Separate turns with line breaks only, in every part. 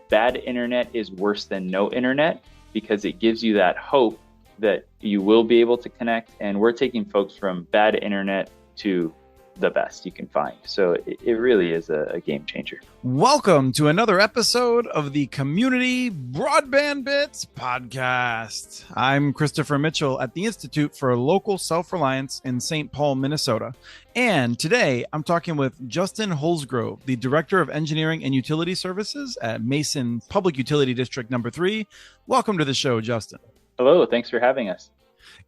bad internet is worse than no internet because it gives you that hope that you will be able to connect. And we're taking folks from bad internet to the best you can find. So it really is a game changer.
Welcome to another episode of the Community Broadband Bits podcast. I'm Christopher Mitchell at the Institute for Local Self-Reliance in St. Paul, Minnesota. And today I'm talking with Justin Holzgrove, the Director of Engineering and Utility Services at Mason Public Utility District Number 3. Welcome to the show, Justin.
Hello, thanks for having us.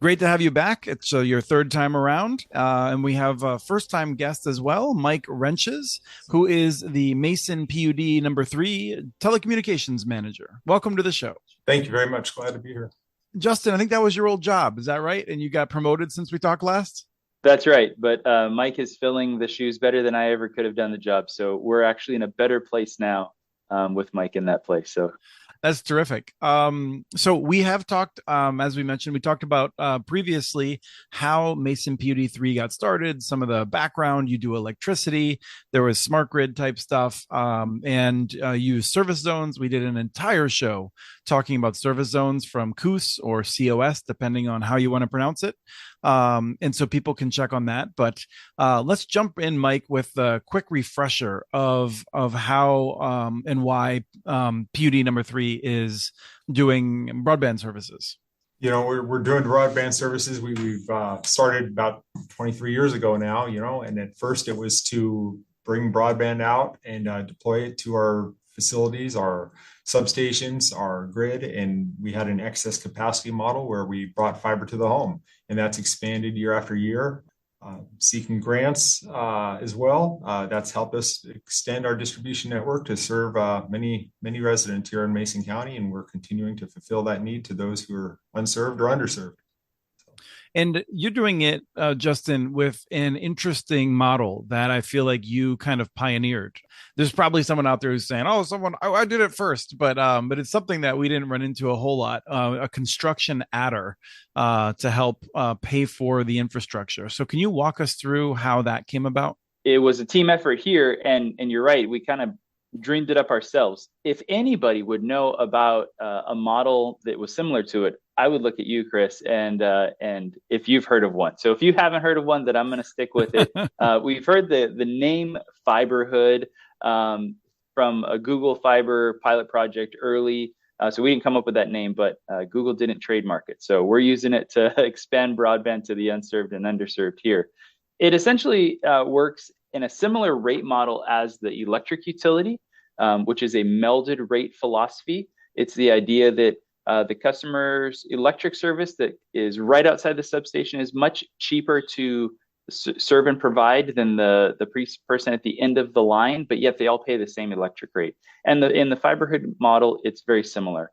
Great to have you back. It's your third time around. And we have a first-time guest as well, Mike Rientjes, who is the Mason PUD number 3 telecommunications manager. Welcome to the show.
Thank you very much. Glad to be here.
Justin, I think that was your old job. Is that right? And you got promoted since we talked last?
That's right. But Mike is filling the shoes better than I ever could have done the job. So we're actually in a better place now with Mike in that place. So
that's terrific. So we have talked, as we mentioned, we talked about previously how Mason PUD 3 got started, some of the background. You do electricity. There was smart grid type stuff, and use service zones. We did an entire show talking about service zones from COOS or COS, depending on how you want to pronounce it. And so people can check on that. But let's jump in, Mike, with a quick refresher of how and why PUD number 3 is doing broadband services.
You know, we're doing broadband services. We've started about 23 years ago now, and at first it was to bring broadband out and deploy it to our facilities, our substations, our grid, and we had an excess capacity model where we brought fiber to the home, and that's expanded year after year, seeking grants as well. That's helped us extend our distribution network to serve many residents here in Mason County, and we're continuing to fulfill that need to those who are unserved or underserved.
And you're doing it, Justin, with an interesting model that I feel like you kind of pioneered. There's probably someone out there who's saying, "Oh, I did it first," but it's something that we didn't run into a whole lot. A construction adder to help pay for the infrastructure. So, can you walk us through how that came about?
It was a team effort here, and you're right. We kind of dreamed it up ourselves. If anybody would know about a model that was similar to it, I would look at you, Chris, and if you've heard of one. So if you haven't heard of one, then I'm going to stick with it. We've heard the name fiberhood from a Google Fiber pilot project early. So we didn't come up with that name, but Google didn't trademark it. So we're using it to expand broadband to the unserved and underserved here. It essentially works in a similar rate model as the electric utility, which is a melded rate philosophy. It's the idea that the customer's electric service that is right outside the substation is much cheaper to serve and provide than the person at the end of the line, but yet they all pay the same electric rate. And in the fiberhood model, it's very similar.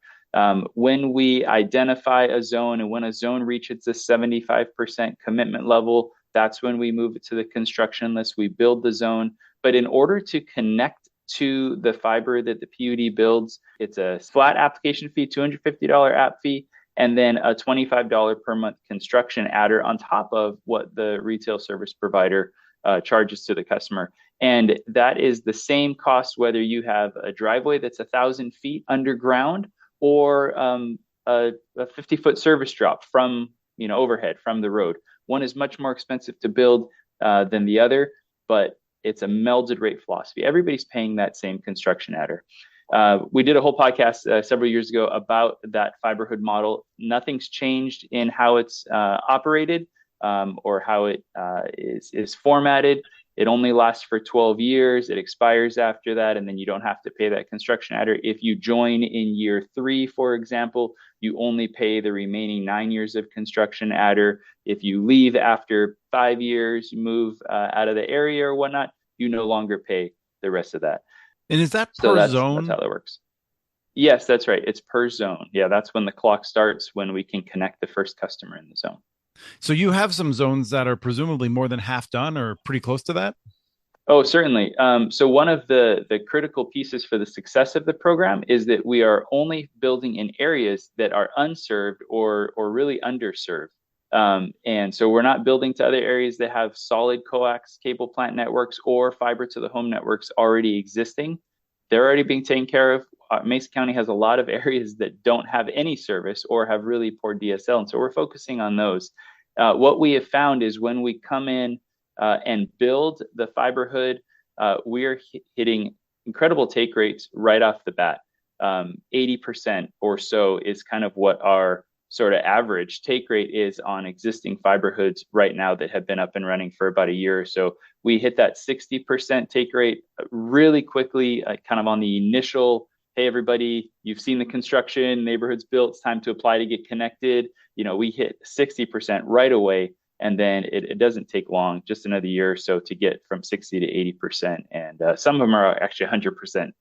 When we identify a zone and when a zone reaches a 75% commitment level, that's when we move it to the construction list. We build the zone. But in order to connect to the fiber that the PUD builds, it's a flat application fee, $250 app fee, and then a $25 per month construction adder on top of what the retail service provider charges to the customer. And that is the same cost whether you have a driveway that's 1,000 feet underground or a 50-foot service drop from overhead from the road. One is much more expensive to build than the other, but it's a melded rate philosophy. Everybody's paying that same construction adder. We did a whole podcast several years ago about that fiberhood model. Nothing's changed in how it's operated or how it is formatted. It only lasts for 12 years. It expires after that, and then you don't have to pay that construction adder. If you join in year 3, for example, you only pay the remaining 9 years of construction adder. If you leave after 5 years, you move out of the area or whatnot, you no longer pay the rest of that.
And is that per zone?
That's how that works. Yes, that's right. It's per zone. Yeah, that's when the clock starts, when we can connect the first customer in the zone.
So you have some zones that are presumably more than half done or pretty close to that?
Oh, certainly. So one of the critical pieces for the success of the program is that we are only building in areas that are unserved or really underserved. And so we're not building to other areas that have solid coax cable plant networks or fiber to the home networks already existing. they're already being taken care of. Mason County has a lot of areas that don't have any service or have really poor DSL. And so we're focusing on those. What we have found is when we come in and build the fiberhood, we are hitting incredible take rates right off the bat. 80% or so is kind of what our sort of average take rate is on existing fiberhoods right now that have been up and running for about a year or so. We hit that 60% take rate really quickly, kind of on the initial, hey, everybody, you've seen the construction, neighborhood's built, it's time to apply to get connected. We hit 60% right away. And then it doesn't take long, just another year or so to get from 60 to 80%. And some of them are actually 100%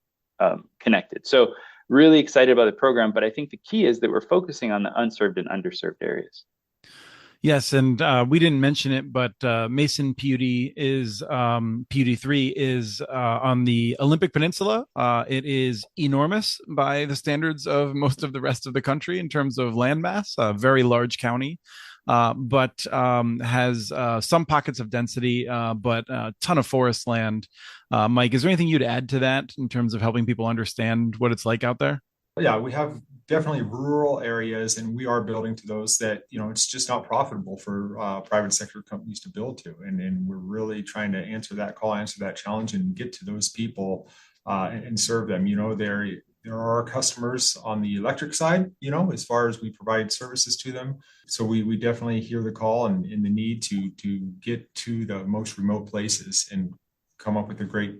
connected. So really excited about the program. But I think the key is that we're focusing on the unserved and underserved areas.
Yes, and we didn't mention it, but Mason PUD is PUD 3 is on the Olympic Peninsula. It is enormous by the standards of most of the rest of the country in terms of landmass. A very large county, but has some pockets of density, but a ton of forest land. Mike, is there anything you'd add to that in terms of helping people understand what it's like out there?
Yeah, we have definitely rural areas, and we are building to those that, it's just not profitable for private sector companies to build to. And we're really trying to answer that call, answer that challenge, and get to those people and serve them. There are customers on the electric side, as far as we provide services to them. So we definitely hear the call and the need to get to the most remote places and come up with a great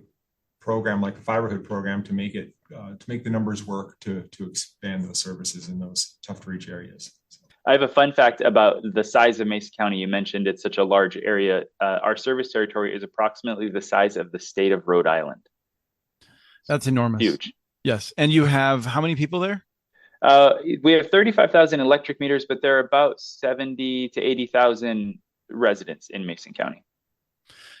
program like the fiberhood program to make the numbers work to expand those services in those tough to reach areas. So.
I have a fun fact about the size of Mason County. You mentioned it's such a large area. Our service territory is approximately the size of the state of Rhode Island.
That's enormous.
Huge.
Yes. And you have how many people there?
We have 35,000 electric meters, but there are about 70 to 80,000 residents in Mason County.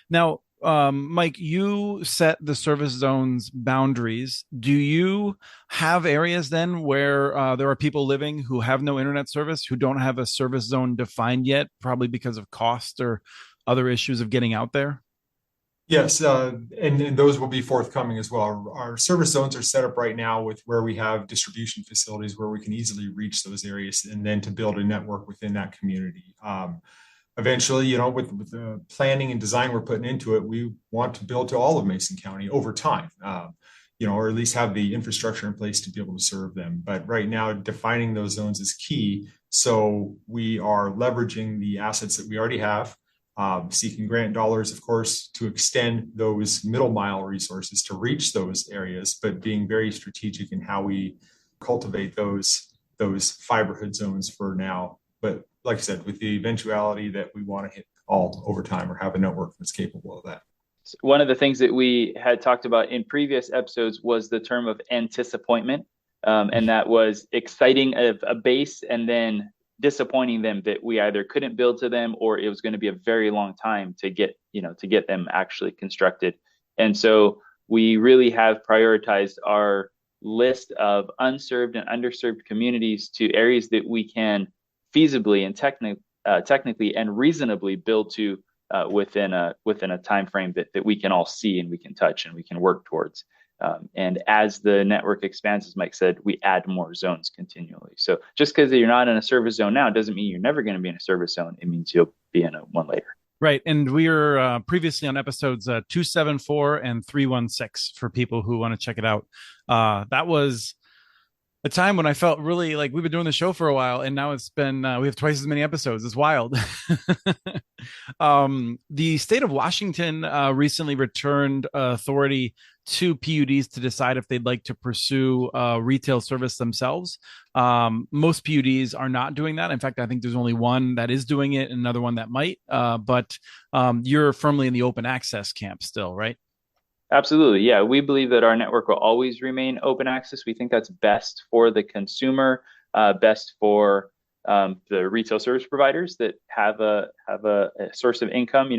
Now, Mike, you set the service zones boundaries. Do you have areas then where there are people living who have no internet service, who don't have a service zone defined yet, probably because of cost or other issues of getting out there?
Yes, and those will be forthcoming as well. Our service zones are set up right now with where we have distribution facilities where we can easily reach those areas, and then to build a network within that community. Eventually, with the planning and design we're putting into it, we want to build to all of Mason County over time, or at least have the infrastructure in place to be able to serve them. But right now, defining those zones is key. So we are leveraging the assets that we already have, seeking grant dollars, of course, to extend those middle mile resources to reach those areas, but being very strategic in how we cultivate those fiberhood zones for now. But like I said, with the eventuality that we want to hit all over time or have a network that's capable of that.
One of the things that we had talked about in previous episodes was the term of anticipation. And that was exciting a base and then disappointing them that we either couldn't build to them or it was going to be a very long time to get them actually constructed. And so we really have prioritized our list of unserved and underserved communities to areas that we can feasibly and technically and reasonably build to within a time frame that we can all see and we can touch and we can work towards. And as the network expands, as Mike said, we add more zones continually. So just because you're not in a service zone now doesn't mean you're never going to be in a service zone. It means you'll be in one later.
Right. And we were previously on episodes 274 and 316 for people who want to check it out. That was a time when I felt really like we've been doing the show for a while, and now it's been we have twice as many episodes. It's wild. The state of Washington recently returned authority to PUDs to decide if they'd like to pursue retail service themselves. Most PUDs are not doing that. In fact, I think there's only one that is doing it and another one that might. But you're firmly in the open access camp still, right?
Absolutely. Yeah. We believe that our network will always remain open access. We think that's best for the consumer, best for the retail service providers that have a source of income.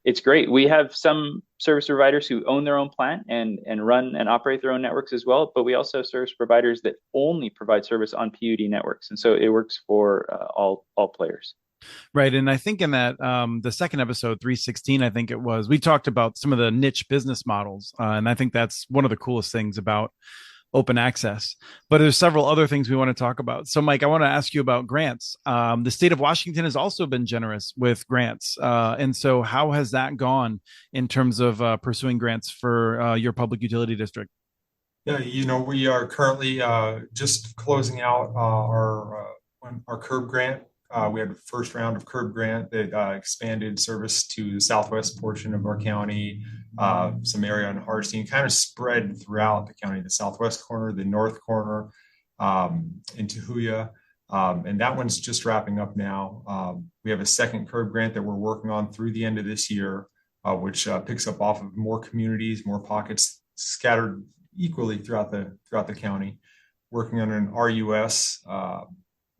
It's great. We have some service providers who own their own plant and run and operate their own networks as well. But we also have service providers that only provide service on PUD networks. And so it works for all players.
Right. And I think in that the second episode, 316, I think it was, we talked about some of the niche business models. And I think that's one of the coolest things about open access. But there's several other things we want to talk about. So, Mike, I want to ask you about grants. The state of Washington has also been generous with grants. And so, how has that gone in terms of pursuing grants for your public utility district?
Yeah, we are currently just closing out our curb grant. We had the first round of curb grant that expanded service to the southwest portion of our county, some area on Hardstein, kind of spread throughout the county, the southwest corner, the north corner, into Huya. And that one's just wrapping up now. We have a second curb grant that we're working on through the end of this year, which picks up off of more communities, more pockets scattered equally throughout the county, working on an RUS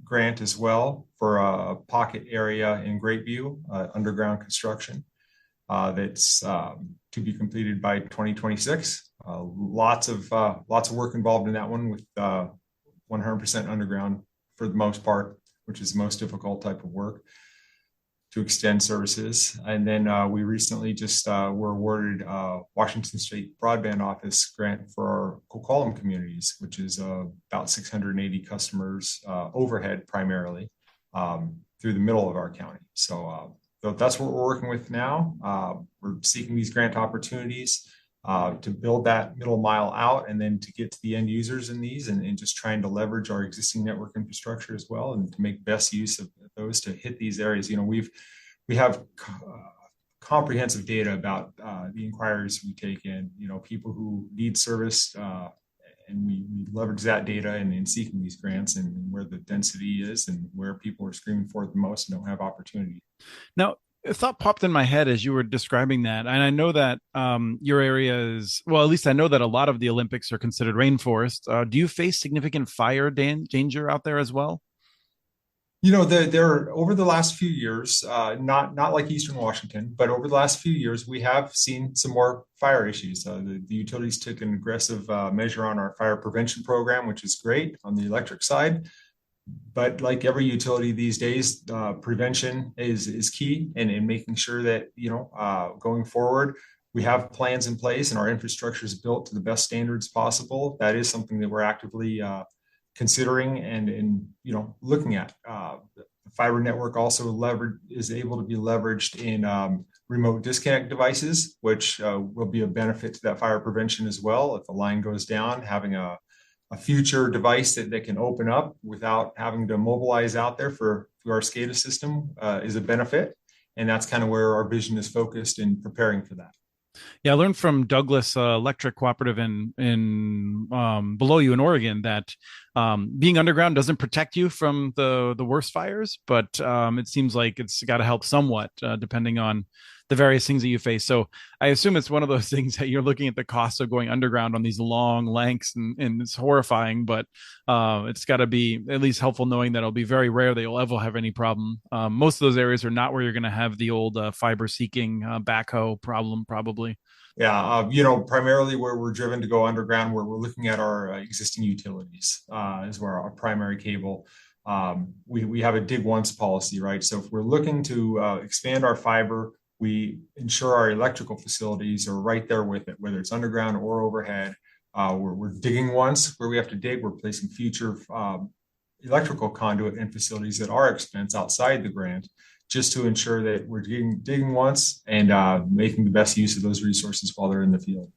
grant as well for a pocket area in Greatview, underground construction that's to be completed by 2026. Lots of work involved in that one with 100% underground for the most part, which is the most difficult type of work to extend services. And then we recently just were awarded Washington State Broadband Office grant for our Coquitlam communities, which is about 680 customers overhead primarily through the middle of our county. So that's what we're working with now. We're seeking these grant opportunities to build that middle mile out and then to get to the end users in these and just trying to leverage our existing network infrastructure as well and to make best use of those to hit these areas. We have comprehensive data about the inquiries we take in, people who need service, and we leverage that data in seeking these grants and where the density is and where people are screaming for it the most and don't have opportunity.
Now, a thought popped in my head as you were describing that. And I know that your area is, well, at least I know that a lot of the Olympics are considered rainforest. Do you face significant fire danger out there as well?
There over the last few years, not like Eastern Washington, but over the last few years, we have seen some more fire issues. The utilities took an aggressive measure on our fire prevention program, which is great on the electric side. But like every utility these days, prevention is key, and in making sure that going forward, we have plans in place and our infrastructure is built to the best standards possible. That is something that we're actively considering and looking at. The fiber network also is able to be leveraged in remote disconnect devices, which will be a benefit to that fire prevention as well. If the line goes down, having a future device that can open up without having to mobilize out there through our SCADA system is a benefit. And that's kind of where our vision is focused in preparing for that.
Yeah, I learned from Douglas Electric Cooperative in below you in Oregon that being underground doesn't protect you from the worst fires, but it seems like it's got to help somewhat depending on the various things that you face. So I assume it's one of those things that you're looking at the cost of going underground on these long lengths, and it's horrifying, but it's got to be at least helpful knowing that it'll be very rare that you'll ever have any problem. Most of those areas are not where you're going to have the old fiber seeking backhoe problem, probably.
Yeah, primarily where we're driven to go underground, where we're looking at our existing utilities is where our primary cable. We have a dig once policy, right? So if we're looking to expand our fiber, we ensure our electrical facilities are right there with it, whether it's underground or overhead. We're digging once where we have to dig. We're placing future electrical conduit and facilities at our expense outside the grant, just to ensure that we're digging once and making the best use of those resources while they're in the field.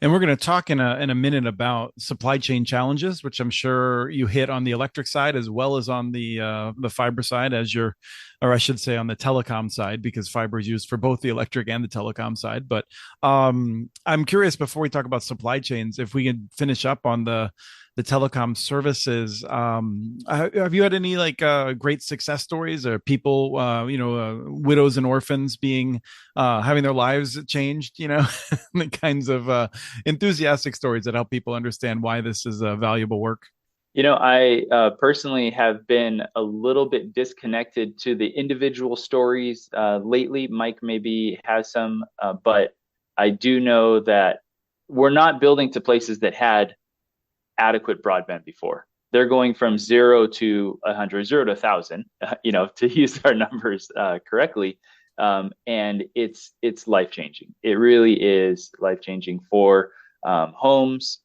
And we're going to talk in a minute about supply chain challenges, which I'm sure you hit on the electric side as well as on the fiber side, or I should say on the telecom side, because fiber is used for both the electric and the telecom side. But I'm curious, before we talk about supply chains, if we could finish up on the telecom services. Have you had any great success stories or people, widows and orphans having their lives changed, the kinds of enthusiastic stories that help people understand why this is a valuable work?
I personally have been a little bit disconnected to the individual stories lately. Mike maybe has some, but I do know that we're not building to places that had adequate broadband before. they're going from 0 to 100, 0 to 1,000, to use our numbers correctly. And it's life changing. It really is life changing for homes,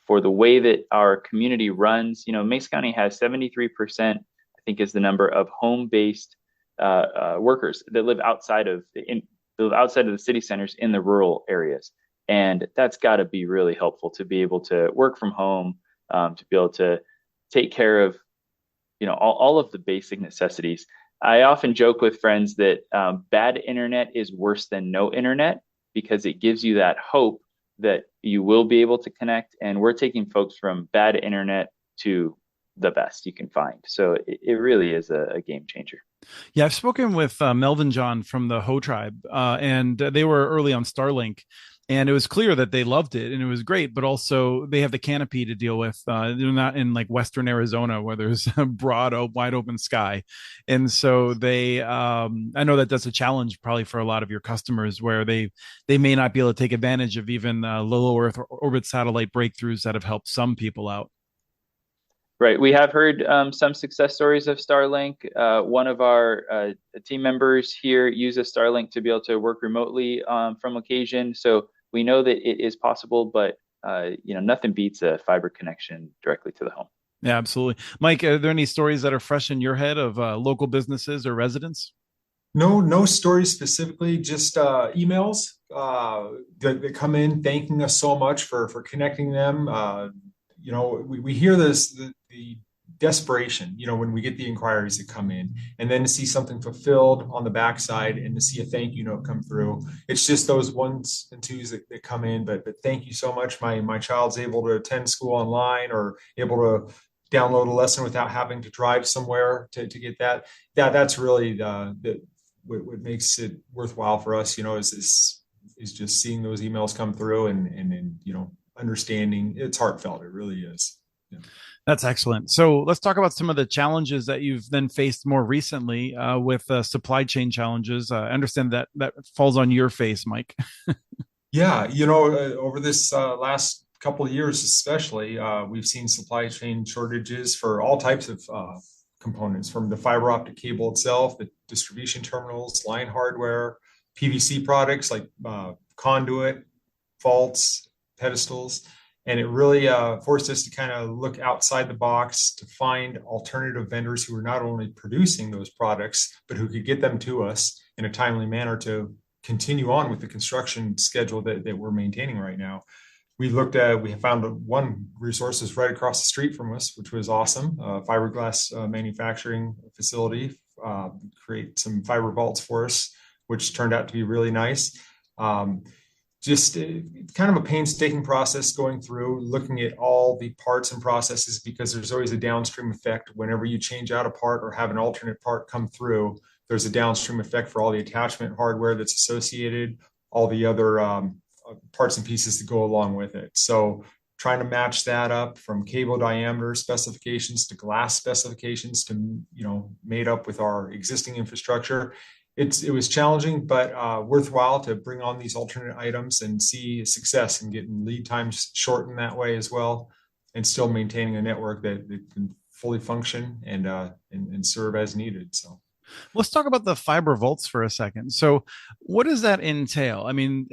for the way that our community runs. Mesa County has 73%, I think, is the number of home-based workers that live outside of the city centers in the rural areas. And that's got to be really helpful to be able to work from home, to be able to take care of, all of the basic necessities. I often joke with friends that bad internet is worse than no internet, because it gives you that hope that you will be able to connect. And we're taking folks from bad internet to the best you can find. So it really is a game changer.
Yeah, I've spoken with Melvin John from the Ho Tribe, and they were early on Starlink. And it was clear that they loved it and it was great, but also they have the canopy to deal with. They're not in like Western Arizona where there's a broad, wide open sky. And so I know that that's a challenge probably for a lot of your customers, where they may not be able to take advantage of even low Earth orbit satellite breakthroughs that have helped some people out.
Right. We have heard some success stories of Starlink. One of our team members here uses Starlink to be able to work remotely from occasion. So we know that it is possible, but nothing beats a fiber connection directly to the home.
Yeah, absolutely. Mike, are there any stories that are fresh in your head of local businesses or residents?
No stories specifically, just emails that come in thanking us so much for connecting them. We hear the desperation, when we get the inquiries that come in, and then to see something fulfilled on the backside and to see a thank you note come through. It's just those ones and twos that come in, but thank you so much. My child's able to attend school online, or able to download a lesson without having to drive somewhere to get that. That's really what makes it worthwhile for us, is just seeing those emails come through and understanding. It's heartfelt. It really is. Yeah.
That's excellent. So let's talk about some of the challenges that you've then faced more recently with supply chain challenges. I understand that falls on your face, Mike.
Yeah, over this last couple of years, especially, we've seen supply chain shortages for all types of components, from the fiber optic cable itself, the distribution terminals, line hardware, PVC products like conduit, vaults, pedestals. And it really forced us to kind of look outside the box to find alternative vendors who were not only producing those products, but who could get them to us in a timely manner to continue on with the construction schedule that we're maintaining right now. We found one resource is right across the street from us, which was awesome. Fiberglass manufacturing facility, create some fiber vaults for us, which turned out to be really nice. Just kind of a painstaking process going through, looking at all the parts and processes, because there's always a downstream effect. Whenever you change out a part or have an alternate part come through, there's a downstream effect for all the attachment hardware that's associated, all the other parts and pieces that go along with it. So trying to match that up, from cable diameter specifications to glass specifications to, made up with our existing infrastructure. It was challenging, but worthwhile to bring on these alternate items and see success and getting lead times shortened that way as well, and still maintaining a network that can fully function and serve as needed. So
let's talk about the fiber vaults for a second. So what does that entail? I mean,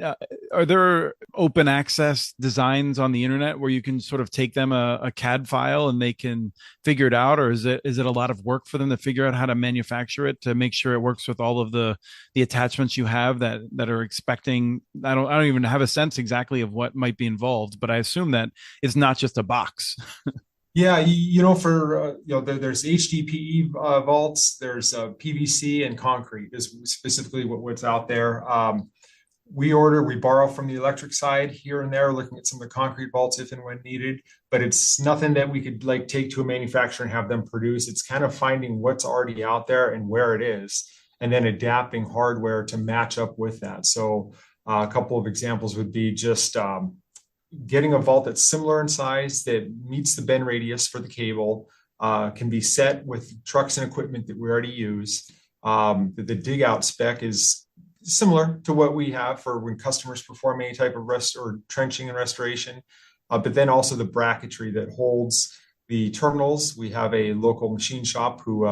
are there open access designs on the internet where you can sort of take them a CAD file and they can figure it out? Or is it a lot of work for them to figure out how to manufacture it to make sure it works with all of the attachments you have that are expecting? I don't even have a sense exactly of what might be involved, but I assume that it's not just a box.
Yeah, there's HDPE vaults, there's PVC and concrete is specifically what's out there. We borrow from the electric side here and there, looking at some of the concrete vaults if and when needed, but it's nothing that we could take to a manufacturer and have them produce. It's kind of finding what's already out there and where it is, and then adapting hardware to match up with that. So a couple of examples would be just getting a vault that's similar in size, that meets the bend radius for the cable, can be set with trucks and equipment that we already use. The dig out spec is similar to what we have for when customers perform any type of trenching and restoration, but then also the bracketry that holds The terminals, we have a local machine shop who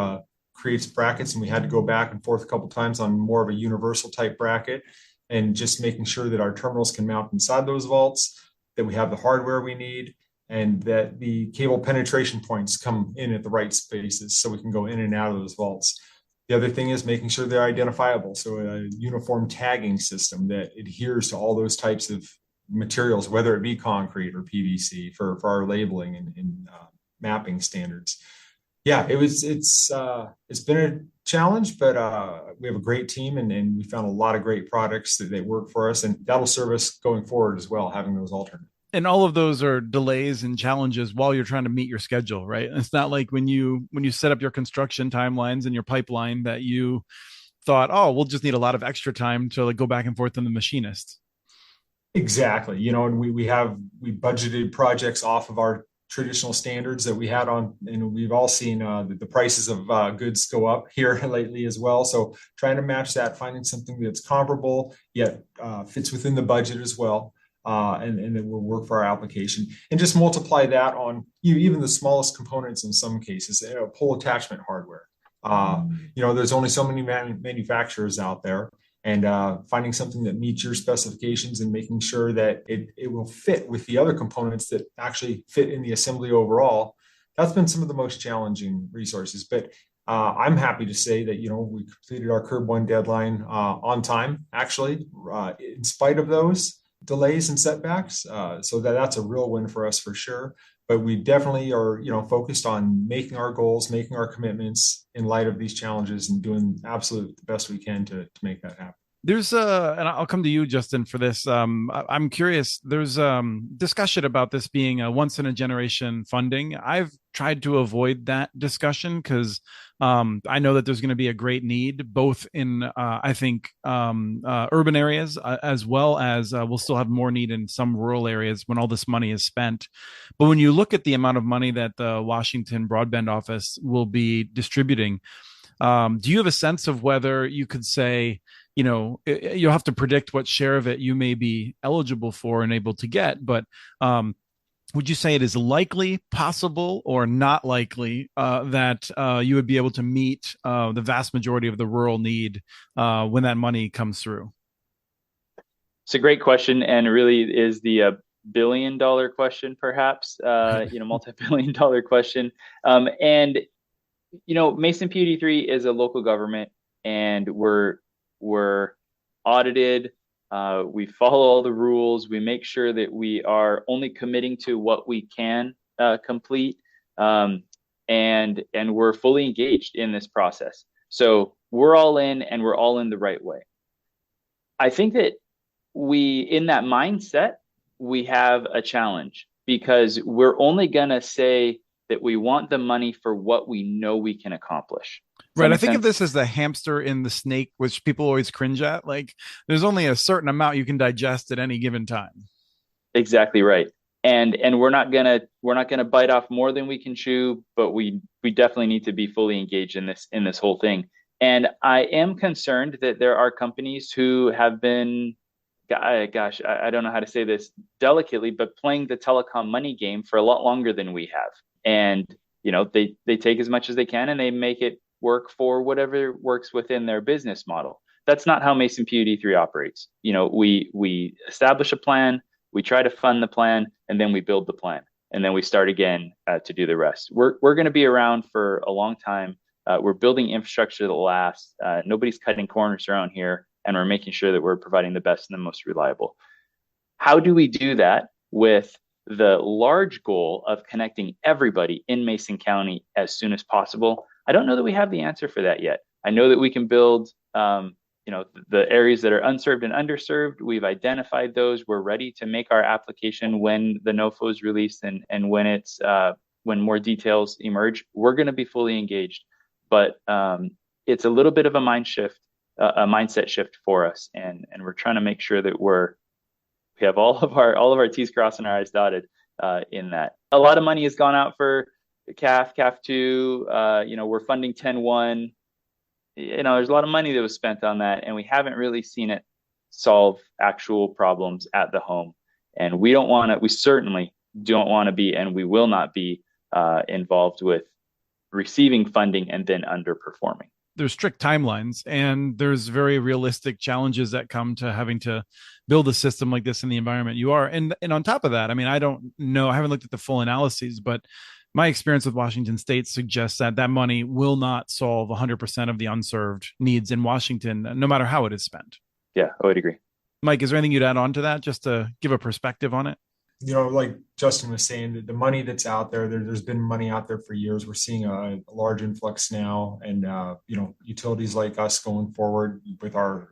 creates brackets, and we had to go back and forth a couple times on more of a universal type bracket, and just making sure that our terminals can mount inside those vaults, that we have the hardware we need, and that the cable penetration points come in at the right spaces so we can go in and out of those vaults. The other thing is making sure they're identifiable. So a uniform tagging system that adheres to all those types of materials, whether it be concrete or PVC, for our labeling and mapping standards. Yeah, it's been a challenge, but we have a great team, and we found a lot of great products that work for us, and that'll serve us going forward as well, having those alternatives.
And all of those are delays and challenges while you're trying to meet your schedule, right? It's not like when you set up your construction timelines and your pipeline that you thought, oh, we'll just need a lot of extra time to like go back and forth on the machinist.
Exactly. And we budgeted projects off of our traditional standards that we had on, and we've all seen the prices of goods go up here lately as well. So trying to match that, finding something that's comparable yet fits within the budget as well. And that will work for our application, and just multiply that on even the smallest components in some cases, pull attachment hardware. There's only so many manufacturers out there, and finding something that meets your specifications and making sure that it will fit with the other components that actually fit in the assembly overall. That's been some of the most challenging resources, but I'm happy to say that, we completed our curb one deadline on time, actually, in spite of those delays and setbacks. So that's a real win for us for sure. But we definitely are, focused on making our goals, making our commitments in light of these challenges, and doing absolutely the best we can to make that happen.
There's and I'll come to you, Justin, for this. I'm curious. There's discussion about this being a once in a generation funding. I've tried to avoid that discussion because I know that there's going to be a great need both in I think urban areas as well as we'll still have more need in some rural areas when all this money is spent. But when you look at the amount of money that the Washington Broadband Office will be distributing, do you have a sense of whether you could say, you'll have to predict what share of it you may be eligible for and able to get, but would you say it is likely, possible, or not likely that you would be able to meet the vast majority of the rural need when that money comes through?
It's a great question, and really is the billion-dollar question, perhaps, multi-billion-dollar question. And Mason PUD3 is a local government, and we're audited. We follow all the rules. We make sure that we are only committing to what we can complete, and we're fully engaged in this process. So we're all in, and we're all in the right way. I think that in that mindset, we have a challenge, because we're only going to say that we want the money for what we know we can accomplish.
Right. I think of this as the hamster in the snake, which people always cringe at. Like, there's only a certain amount you can digest at any given time.
Exactly right. And we're not gonna bite off more than we can chew, but we definitely need to be fully engaged in this whole thing. And I am concerned that there are companies who have been, gosh, I don't know how to say this delicately, but playing the telecom money game for a lot longer than we have. And they take as much as they can, and they make it work for whatever works within their business model. That's not how Mason PUD3 operates. We establish a plan, we try to fund the plan, and then we build the plan, and then we start again to do the rest. We're going to be around for a long time. We're building infrastructure that lasts. Nobody's cutting corners around here, and we're making sure that we're providing the best and the most reliable. How do we do that with the large goal of connecting everybody in Mason County as soon as possible? I don't know that we have the answer for that yet. I know that we can build, the areas that are unserved and underserved. We've identified those. We're ready to make our application when the NOFO is released and when more details emerge. We're going to be fully engaged, but it's a little bit of a mindset shift for us, and we're trying to make sure that we have all of our T's crossed and our I's dotted in that. A lot of money has gone out for CAF2, we're funding 10-1. There's a lot of money that was spent on that, and we haven't really seen it solve actual problems at the home. And we certainly don't want to be, and we will not be involved with receiving funding and then underperforming.
There's strict timelines, and there's very realistic challenges that come to having to build a system like this in the environment you are. And on top of that, I mean, I don't know, I haven't looked at the full analyses, but my experience with Washington State suggests that that money will not solve 100% of the unserved needs in Washington, no matter how it is spent.
Yeah, I would agree.
Mike, is there anything you'd add on to that, just to give a perspective on it?
Like Justin was saying, the money that's out there's been money out there for years. We're seeing a large influx now, and utilities like us going forward with our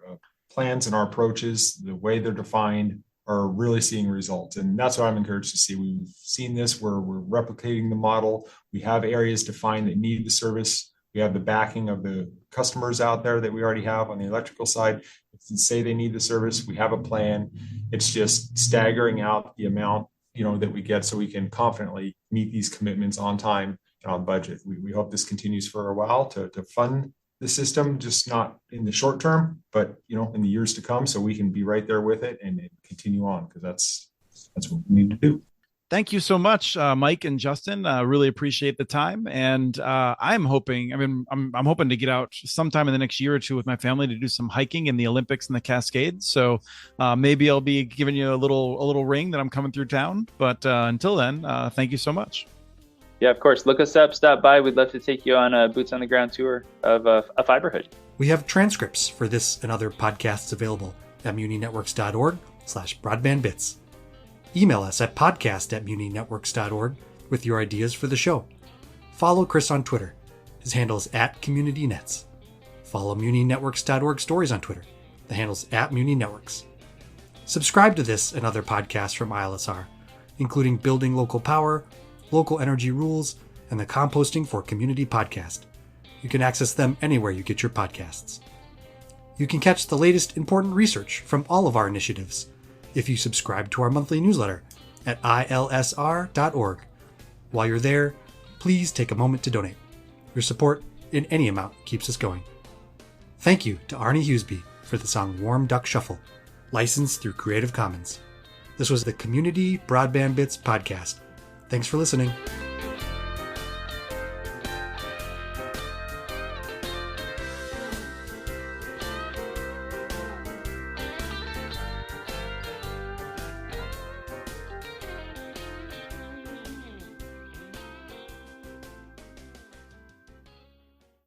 plans and our approaches, the way they're defined, are really seeing results. And that's what I'm encouraged to see. We've seen this where we're replicating the model. We have areas defined that need the service. We have the backing of the customers out there that we already have on the electrical side. If say they need the service, we have a plan. It's just staggering out the amount, that we get so we can confidently meet these commitments on time and on budget. We hope this continues for a while to fund the system, just not in the short term, but in the years to come, so we can be right there with it and continue on, because that's what we need to do.
Thank you so much, Mike and Justin. Really appreciate the time. And I'm hoping to get out sometime in the next year or two with my family to do some hiking in the Olympics and the Cascades. So maybe I'll be giving you a little ring that I'm coming through town. But until then, thank you so much.
Yeah, of course. Look us up, stop by. We'd love to take you on a boots on the ground tour of a fiberhood.
We have transcripts for this and other podcasts available at muninetworks.org/broadbandbits. Email us at podcast@muninetworks.org with your ideas for the show. Follow Chris on Twitter. His handle is @CommunityNets. Follow muninetworks.org stories on Twitter. The handle's @muninetworks. Subscribe to this and other podcasts from ILSR, including Building Local Power, Local Energy Rules, and the Composting for Community podcast. You can access them anywhere you get your podcasts. You can catch the latest important research from all of our initiatives if you subscribe to our monthly newsletter at ilsr.org. While you're there, please take a moment to donate. Your support in any amount keeps us going. Thank you to Arnie Hughesby for the song Warm Duck Shuffle, licensed through Creative Commons. This was the Community Broadband Bits podcast. Thanks for listening.